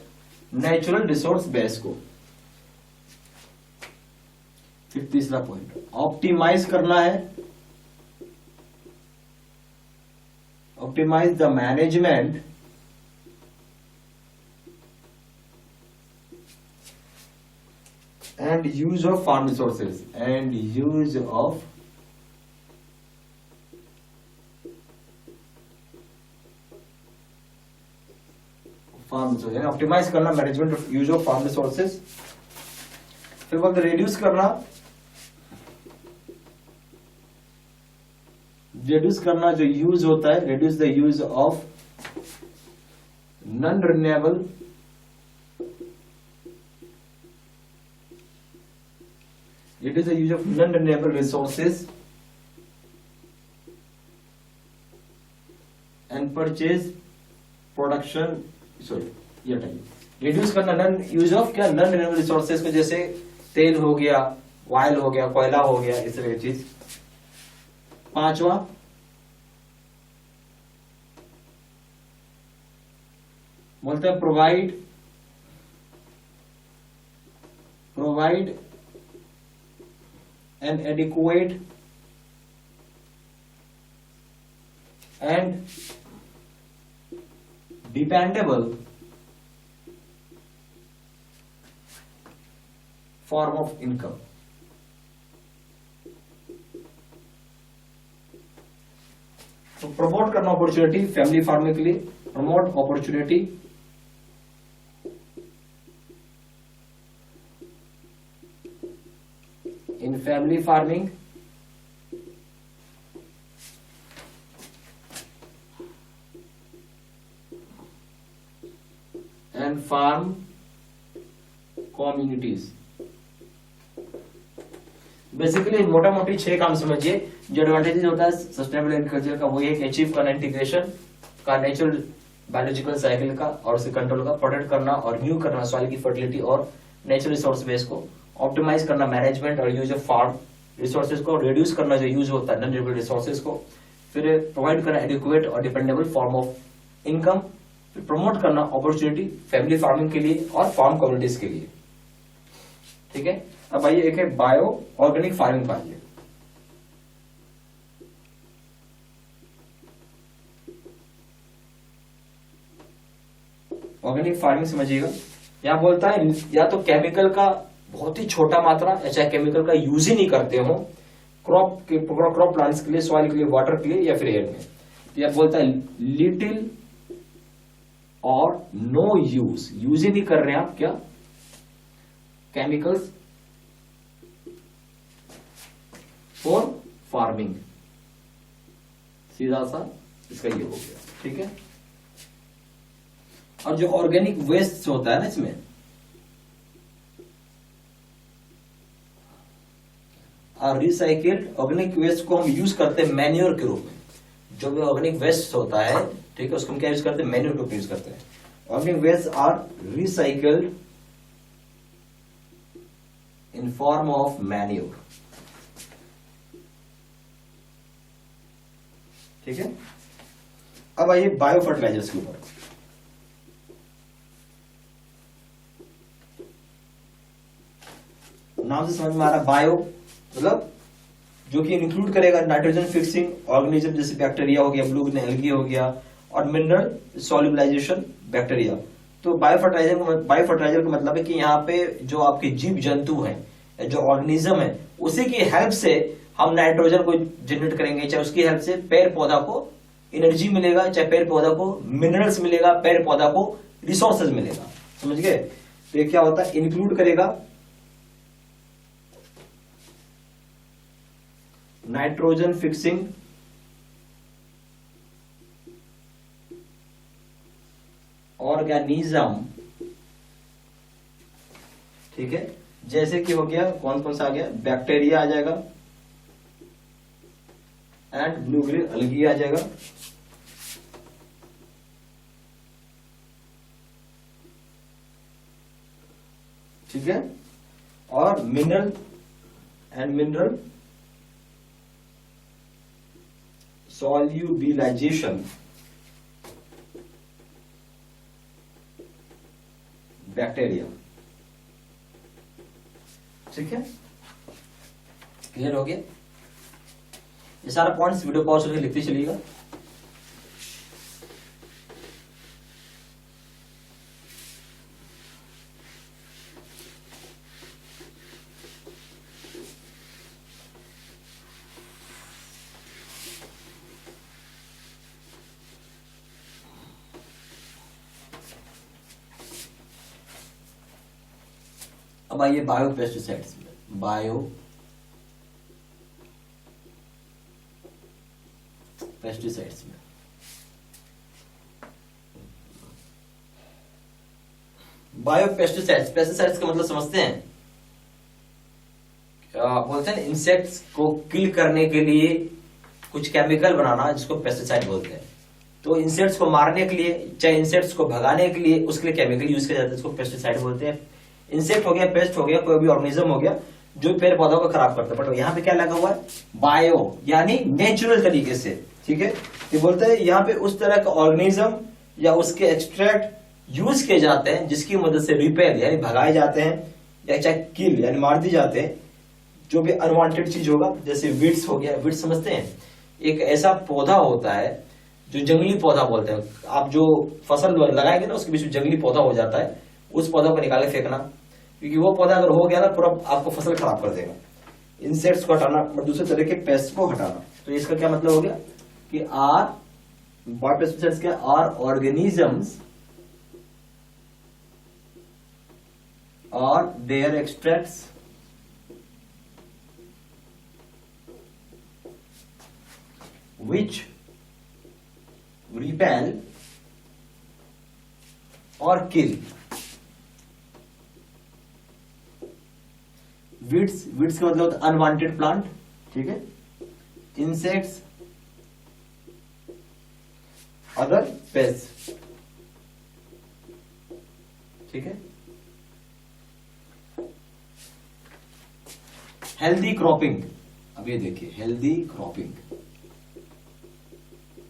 नेचुरल रिसोर्स बेस को। फिर तीसरा पॉइंट ऑप्टिमाइज करना है, optimise the management and use of farm resources and use of farm resource, यानी ऑप्टिमाइज करना management of use of farm resources. फिर बोलते रिड्यूस करना, रिड्यूस करना जो यूज होता है, reduce the use of non renewable reduce the use of non-renewable resources and purchase production, sorry ये टाइप रिड्यूस करना नॉन यूज ऑफ क्या, नॉन रिन्यूएबल रिसोर्सेज को, जैसे तेल हो गया, ऑयल हो गया, कोयला हो गया, इस तरह की चीज। पांचवा बोलते हैं provide an adequate and dependable form of income। तो प्रमोट करना अपॉर्चुनिटी फैमिली फार्मिंग के लिए, promote opportunity in family farming and farm communities। Basically मोटा मोटी 6 काम समझिए। जो एडवांटेजेस होता है सस्टेनेबल एग्रीकल्चर का, वो ये कि अचीव करना इंटीग्रेशन का नेचुरल बायोलॉजिकल साइकिल का और उसे कंट्रोल का, प्रोटेक्ट करना और न्यू करना सॉइल की फर्टिलिटी और नेचुरल रिसोर्स बेस को, ऑप्टिमाइज करना मैनेजमेंट और यूज ऑफ फार्म रिसोर्सेज को, रिड्यूस करना जो यूज होता है नॉन रिन्यूएबल रिसोर्सेज को, फिर प्रोवाइड करना एडिक्वेट और डिपेंडेबल फॉर्म ऑफ इनकम, फिर प्रमोट करना अपॉर्चुनिटी फैमिली फार्मिंग के लिए और फार्म कम्युनिटीज के लिए। ठीक है, अब आइए एक है बायो ऑर्गेनिक फार्मिंग पाइए। ऑर्गेनिक फार्मिंग समझिएगा, यहां बोलता है या तो केमिकल का बहुत ही छोटा मात्रा, या चाहे केमिकल का यूज ही नहीं करते हो क्रॉप प्लांट्स के लिए, सॉइल के लिए, वाटर के लिए या फिर एयर में। तो यह बोलता है लिटिल और नो यूज ही नहीं कर रहे हैं आप क्या, केमिकल्स फॉर फार्मिंग। सीधा सा इसका ये हो गया। ठीक है, और जो ऑर्गेनिक वेस्ट होता है ना, इसमें रिसाइकिल्ड ऑर्गेनिक वेस्ट को हम यूज करते हैं मैन्योर के रूप में। जो भी ऑर्गेनिक वेस्ट होता है, ठीक है, उसको हम क्या यूज करते हैं, मैन्योर के रूप में यूज करते हैं। Organic waste are recycled in form of manure. ठीक है, अब आइए बायो फर्टिलाइजर्स के ऊपर। नाम से समझ में आ रहा, बायो मतलब जो कि इंक्लूड करेगा नाइट्रोजन फिक्सिंग ऑर्गेनिज्म, जैसे बैक्टीरिया हो गया, ब्लू ग्रीन एल्गी हो गया, और मिनरल सॉल्युबलाइजेशन बैक्टीरिया। तो बायो फर्टिलाइजर का मतलब है कि यहाँ पे जो आपके जीव जंतु हैं, जो ऑर्गेनिज्म है, उसी की हेल्प से हम नाइट्रोजन को जनरेट करेंगे। चाहे उसकी हेल्प से पेड़ पौधा को एनर्जी मिलेगा, चाहे पेड़ पौधा को मिनरल्स मिलेगा, पेड़ पौधा को रिसोर्सेज मिलेगा। समझ गए? तो ये क्या होता है, इंक्लूड करेगा नाइट्रोजन फिक्सिंग ऑर्गेनिज्म। ठीक है, जैसे कि हो गया, कौन कौन सा आ गया, बैक्टीरिया आ जाएगा एंड ब्लू ग्रीन अलगी आ जाएगा। ठीक है, और मिनरल एंड मिनरल सॉल्युबिलाइजेशन बैक्टीरिया। ठीक है, क्लियर हो गया? ये सारा पॉइंट्स वीडियो पॉज करके लिखते चलिएगा। अब आइए बायो पेस्टिसाइड्स में। बायो पेस्टिसाइड्स में बायो पेस्टिसाइड्स, पेस्टिसाइड्स का मतलब समझते हैं, बोलते हैं इंसेक्ट्स को किल करने के लिए कुछ केमिकल बनाना, जिसको पेस्टिसाइड बोलते हैं। तो इंसेक्ट्स को मारने के लिए, चाहे इंसेक्ट्स को भगाने के लिए, उसके लिए केमिकल यूज किया जाता है, इसको पेस्टिसाइड बोलते हैं। इंसेक्ट हो गया, पेस्ट हो गया, कोई भी ऑर्गेनिज्म हो गया जो पेड़ पौधों को खराब करता है। बट यहाँ पे क्या लगा हुआ है, बायो, यानी नेचुरल तरीके से, ठीक है। ये बोलते हैं यहाँ पे उस तरह का ऑर्गेनिज्म या उसके एक्सट्रैक्ट यूज किए जाते हैं जिसकी मदद से रिपेल यानी भगाए जाते हैं, या चाहे किल यानी मार दी जाते हैं जो भी अनवांटेड चीज होगा। जैसे वीड्स हो गया, वीड्स समझते हैं, एक ऐसा पौधा होता है जो जंगली पौधा बोलते हैं। आप जो फसल लगाएंगे ना उसके बीच में जंगली पौधा हो जाता है, उस पौधा को निकाले फेंकना, क्योंकि वो पौधा अगर हो गया ना पूरा आपको फसल खराब कर देगा। इंसेक्ट्स को हटाना और दूसरे तरह के पेस्ट को हटाना। तो इसका क्या मतलब हो गया कि आर बायोपेस्टिसाइड्स के आर ऑर्गेनिजम्स और their extracts which repel or kill weeds, weeds का मतलब होता है अनवांटेड प्लांट, ठीक है, इंसेक्ट्स, अदर पेस्ट, ठीक है। हेल्दी क्रॉपिंग, अब ये देखिए हेल्दी क्रॉपिंग,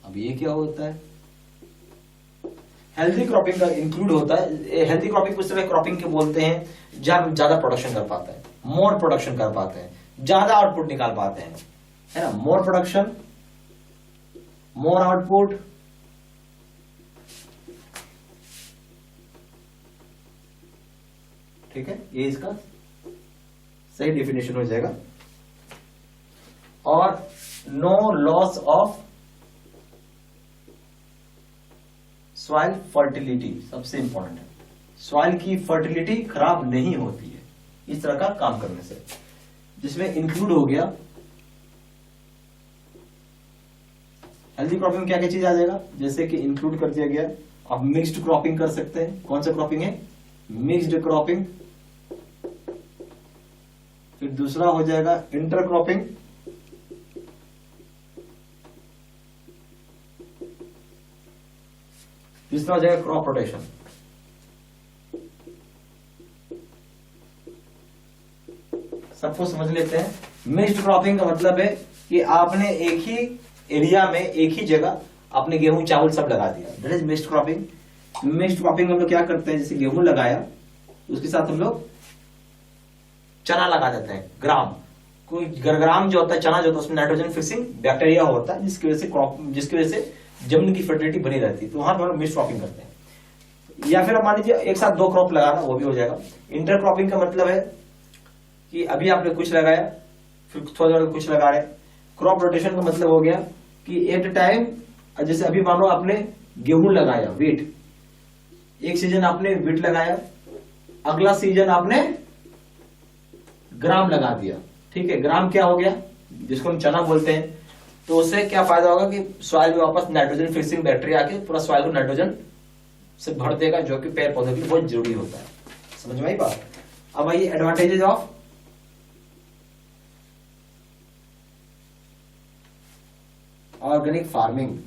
अब ये क्या होता है, हेल्दी क्रॉपिंग का इंक्लूड होता है। हेल्दी क्रॉपिंग को उस तरह क्रॉपिंग के बोलते हैं जहां ज्यादा प्रोडक्शन कर पाते हैं, मोर प्रोडक्शन कर पाते हैं, ज्यादा आउटपुट निकाल पाते हैं, है ना। मोर प्रोडक्शन, मोर आउटपुट, ठीक है, ये इसका सही डेफिनेशन हो जाएगा। और no loss of soil fertility, सबसे इंपॉर्टेंट है, सॉइल की फर्टिलिटी खराब नहीं होती है इस तरह का काम करने से। जिसमें इंक्लूड हो गया हेल्दी क्रॉपिंग में क्या क्या चीज आ जाएगा, जैसे कि इंक्लूड कर दिया गया। आप मिक्स्ड क्रॉपिंग कर सकते हैं। कौन सा क्रॉपिंग है, मिक्स्ड क्रॉपिंग। फिर दूसरा हो जाएगा इंटर क्रॉपिंग, तीसरा हो जाएगा क्रॉप रोटेशन। सबको समझ लेते हैं। मिक्स्ड क्रॉपिंग का मतलब है कि आपने एक ही एरिया में एक ही जगह आपने गेहूं चावल सब लगा दिया, that is mixed cropping. Mixed cropping हम लोग क्या करते हैं, जैसे गेहूं लगाया उसके साथ हम लोग चना लगा देते हैं, ग्राम। कोई ग्राम जो होता है, चना जो होता है, उसमें नाइट्रोजन फिक्सिंग बैक्टीरिया होता है जिसकी वजह से जमीन की फर्टिलिटी बनी रहती है। तो वहां पर हम मिक्स्ड क्रॉपिंग करते हैं। या फिर आप मान लीजिए एक साथ दो क्रॉप लगाना, वो भी हो जाएगा। इंटर क्रॉपिंग का मतलब है कि अभी आपने कुछ लगाया फिर थोड़ा थोड़ा कुछ लगा रहे। क्रॉप रोटेशन का मतलब हो गया कि एट ए टाइम, जैसे अभी मानो आपने गेहूं लगाया, वीट, एक सीजन आपने वीट लगाया, अगला सीजन आपने ग्राम लगा दिया, ठीक है। ग्राम क्या हो गया, जिसको हम चना बोलते हैं। तो उससे क्या फायदा होगा कि सॉइल में वापस नाइट्रोजन फिक्सिंग बैक्टीरिया आके पूरा सॉइल को नाइट्रोजन से भर देगा, जो कि पेड़ पौधों के लिए बहुत जरूरी होता है। समझ में आई बात। अब आइए एडवांटेजेस ऑफ ऑर्गेनिक फार्मिंग।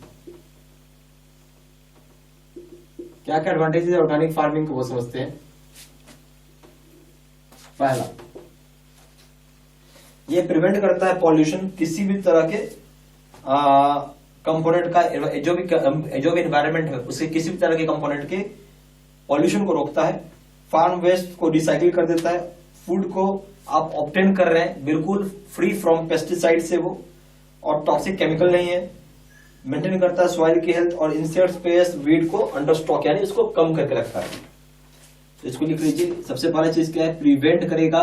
क्या क्या एडवांटेजेस है ऑर्गेनिक फार्मिंग को, वो समझते हैं। पहला, ये प्रिवेंट करता है पॉल्यूशन, किसी भी तरह के कंपोनेंट का, जो भी एनवायरनमेंट है उसके किसी भी तरह के कंपोनेंट के पॉल्यूशन को रोकता है। फार्म वेस्ट को रिसाइकिल कर देता है। फूड को आप ऑब्टेन कर रहे हैं बिल्कुल फ्री फ्रॉम पेस्टिसाइड से वो, और टॉक्सिक केमिकल नहीं है। मेंटेन करता है सॉइल की हेल्थ, और इंसेक्ट्स, पेस्ट, वीड को अंडर स्टॉक यानी उसको कम करके रखता है। तो इसको लिख लीजिए। सबसे पहला चीज क्या है, प्रिवेंट करेगा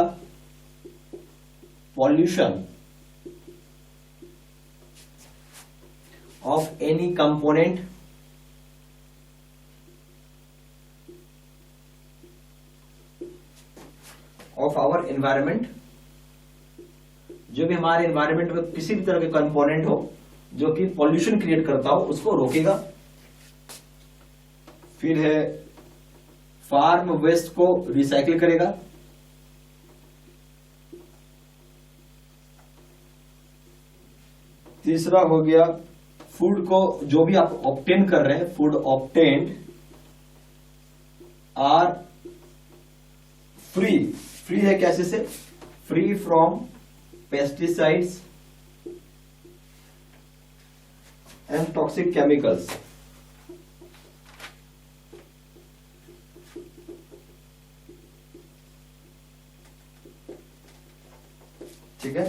pollution of any component of our environment, जो भी हमारे एनवायरमेंट में किसी भी तरह के कंपोनेंट हो जो कि पॉल्यूशन क्रिएट करता हो उसको रोकेगा। फिर है फार्म वेस्ट को रिसाइकिल करेगा। तीसरा हो गया फूड को, जो भी आप ऑब्टेन कर रहे हैं, food obtained are free, free है कैसे से, free from pesticides and toxic chemicals. ठीक है।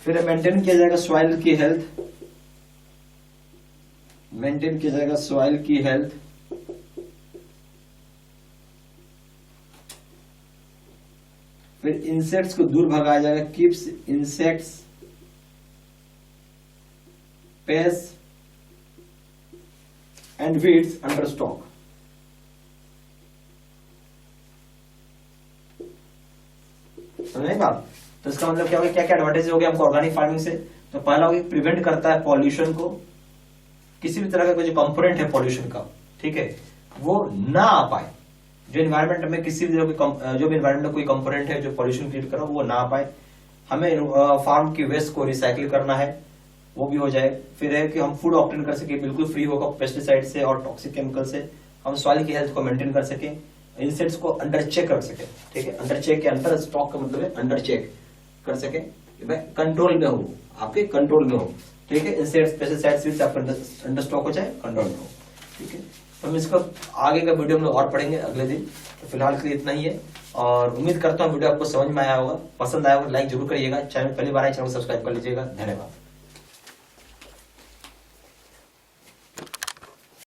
फिर मेंटेन किया जाएगा सॉइल की हेल्थ, मेंटेन किया जाएगा सॉइल की हेल्थ। फिर इंसेक्ट्स को दूर भगाया जाएगा, keeps insects, paste and weeds under stock. समझे बात? तो इसका मतलब क्या हो गया, क्या क्या एडवांटेज हो गया हमको ऑर्गेनिक फार्मिंग से। तो पहला हो गया प्रिवेंट करता है पॉल्यूशन को, किसी भी तरह का कोई जो कंपोनेंट है पॉल्यूशन का, ठीक है, वो ना आ पाए। जो एनवायरमेंट में किसी भी तरह जो भी एनवायरमेंट में कोई कंपोनेंट है जो पॉल्यूशन क्रिएट कर रहा है वो ना आ पाए। हमें फार्म की वेस्ट को रिसाइकिल करना है, वो भी हो जाए। फिर है कि हम फूड ऑब्टेन कर सके, बिल्कुल फ्री होगा पेस्टिसाइड से और टॉक्सिक केमिकल से। हम सॉइल की हेल्थ को मेंटेन कर सके, इंसेक्ट्स को अंडर चेक कर सके, ठीक है। अंडर चेक के अंडर स्टॉक का मतलब है अंडर चेक कर सके, कंट्रोल में हो, आपके कंट्रोल में हो, ठीक है। इंसेक्ट्स पेस्टिसाइड्स भी आपका अंडर स्टॉक हो जाए, कंट्रोल में हो, ठीक है। तो हम इसको आगे का वीडियो में और पढ़ेंगे अगले दिन। तो फिलहाल के लिए इतना ही है और उम्मीद करता हूँ वीडियो आपको समझ में आया होगा, पसंद आया होगा, लाइक जरूर करिएगा। चैनल पहली बार आए, चैनल सब्सक्राइब कर लीजिएगा। धन्यवाद।